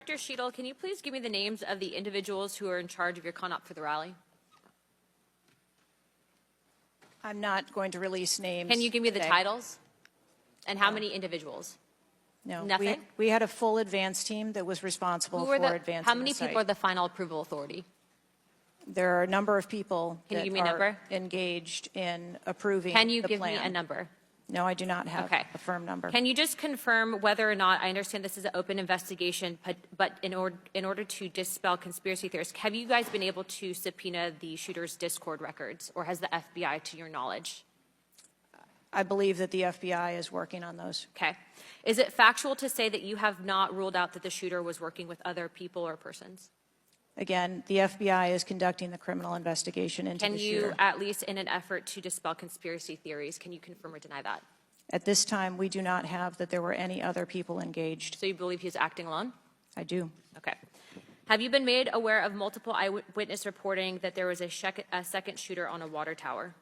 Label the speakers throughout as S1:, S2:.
S1: Director Sheetal, can you please give me the names of the individuals who are in charge of your con-op for the rally?
S2: I'm not going to release names.
S1: Can you give me the
S2: today.
S1: titles? And how many individuals?
S2: No.
S1: Nothing?
S2: We had a full advance team that was responsible for advancing
S1: How many
S2: the site.
S1: people are the final approval authority?
S2: There are a number of people
S1: Can you
S2: that
S1: give me a
S2: are
S1: number?
S2: engaged in approving
S1: Can you
S2: the
S1: give
S2: plan.
S1: me a number?
S2: No, I do not have
S1: Okay.
S2: a firm number.
S1: Can you just confirm whether or not, I understand this is an open investigation, but in order to dispel conspiracy theories, have you guys been able to subpoena the shooter's Discord records, or has the FBI, to your knowledge?
S2: I believe that the FBI is working on those.
S1: Okay. Is it factual to say that you have not ruled out that the shooter was working with other people or persons?
S2: Again, the FBI is conducting the criminal investigation into the shooter.
S1: Can you, at least in an effort to dispel conspiracy theories, can you confirm or deny that?
S2: At this time, we do not have that there were any other people engaged.
S1: So you believe he's acting alone?
S2: I do.
S1: Okay. Have you been made aware of multiple eyewitness reporting that there was a second shooter on a water tower?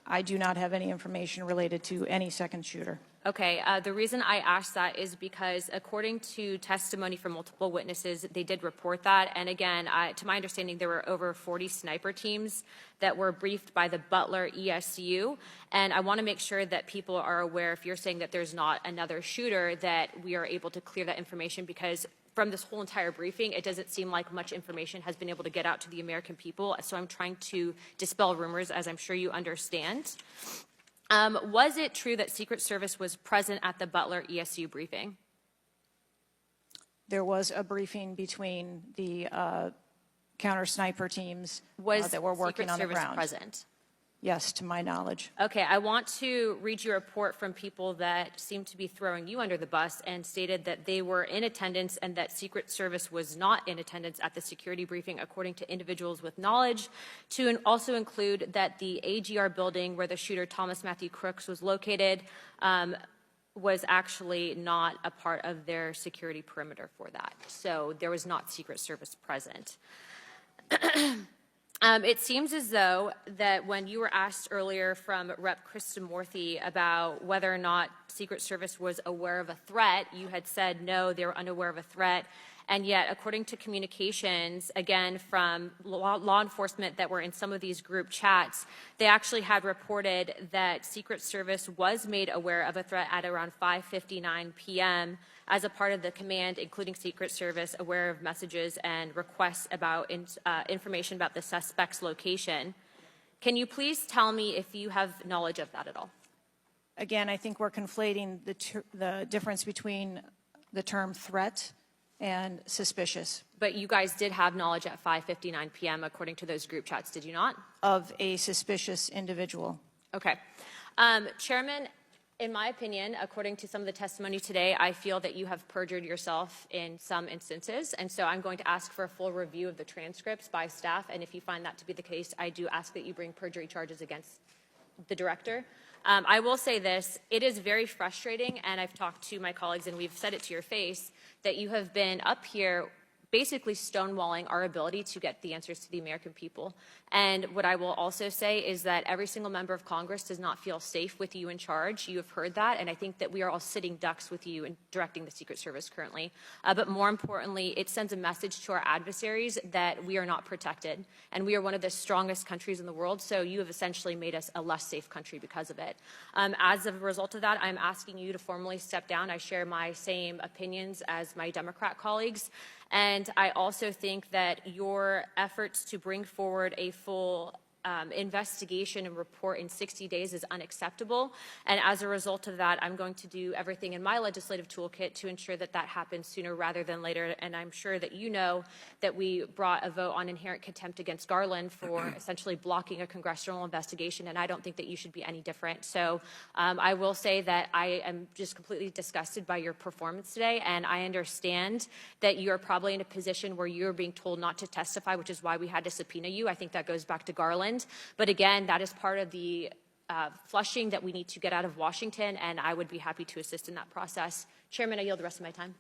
S2: I do not have any information related to any second shooter.
S1: Okay, the reason I asked that is because according to testimony from multiple witnesses, they did report that. And again, to my understanding, there were over 40 sniper teams that were briefed by the Butler ESU. And I want to make sure that people are aware, if you're saying that there's not another shooter, that we are able to clear that information, because from this whole entire briefing, it doesn't seem like much information has been able to get out to the American people. So I'm trying to dispel rumors, as I'm sure you understand. Was it true that Secret Service was present at the Butler ESU briefing?
S2: There was a briefing between the counter sniper teams that were working on the ground.
S1: Was Secret Service present?
S2: Yes, to my knowledge.
S1: Okay, I want to read you a report from people that seem to be throwing you under the bus and stated that they were in attendance and that Secret Service was not in attendance at the security briefing, according to individuals with knowledge, to also include that the AGR building where the shooter Thomas Matthew Crooks was located was actually not a part of their security perimeter for that. So there was not Secret Service present. It seems as though that when you were asked earlier from Rep. Krishnamurthy about whether or not Secret Service was aware of a threat, you had said no, they were unaware of a threat. And yet, according to communications, again, from law enforcement that were in some of these group chats, they actually had reported that Secret Service was made aware of a threat at around 5:59 p.m. as a part of the command, including Secret Service, aware of messages and requests about information about the suspect's location. Can you please tell me if you have knowledge of that at all?
S2: Again, I think we're conflating the difference between the term threat and suspicious.
S1: But you guys did have knowledge at 5:59 p.m. according to those group chats, did you not?
S2: Of a suspicious individual.
S1: Okay. Chairman, in my opinion, according to some of the testimony today, I feel that you have perjured yourself in some instances, and so I'm going to ask for a full review of the transcripts by staff, and if you find that to be the case, I do ask that you bring perjury charges against the director. I will say this, it is very frustrating, and I've talked to my colleagues and we've said it to your face, that you have been up here basically stonewalling our ability to get the answers to the American people. And what I will also say is that every single member of Congress does not feel safe with you in charge. You have heard that, and I think that we are all sitting ducks with you in directing the Secret Service currently. But more importantly, it sends a message to our adversaries that we are not protected, and we are one of the strongest countries in the world, so you have essentially made us a less safe country because of it. As a result of that, I'm asking you to formally step down. I share my same opinions as my Democrat colleagues. And I also think that your efforts to bring forward a full investigation and report in 60 days is unacceptable. And as a result of that, I'm going to do everything in my legislative toolkit to ensure that that happens sooner rather than later. And I'm sure that you know that we brought a vote on inherent contempt against Garland for essentially blocking a congressional investigation, and I don't think that you should be any different. So I will say that I am just completely disgusted by your performance today, and I understand that you're probably in a position where you're being told not to testify, which is why we had to subpoena you. I think that goes back to Garland. But again, that is part of the flushing that we need to get out of Washington, and I would be happy to assist in that process. Chairman, I yield the rest of my time.